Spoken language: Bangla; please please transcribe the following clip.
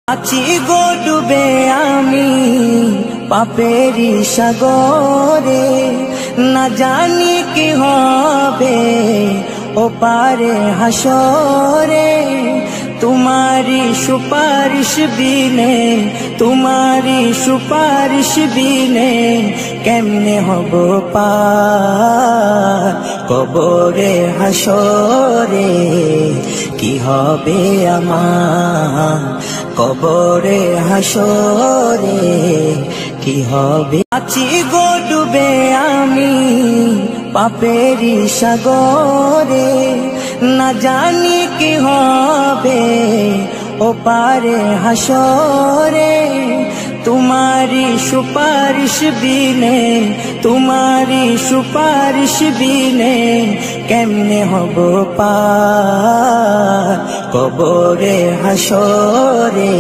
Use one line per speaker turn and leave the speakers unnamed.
আছি গো ডুবে আমি পাপেরি সাগরে, না জানি কি হবে ও পারে হাসরে। তোমারি সুপারিশ বিনে, তোমারি সুপারিশ বিনে কেমনে হব পার কবরে হাসরে। কি হবে আমার কবরে হাসরে, কি হবে। আছি গো ডুবে আমি পাপেরি সাগরে, না জানি কি হবে ও পারে হাসরে। তোমারি সুপারিশ বিনে, তোমারি সুপারিশ বিনে কেমনে হব পার কবরে হাসরে।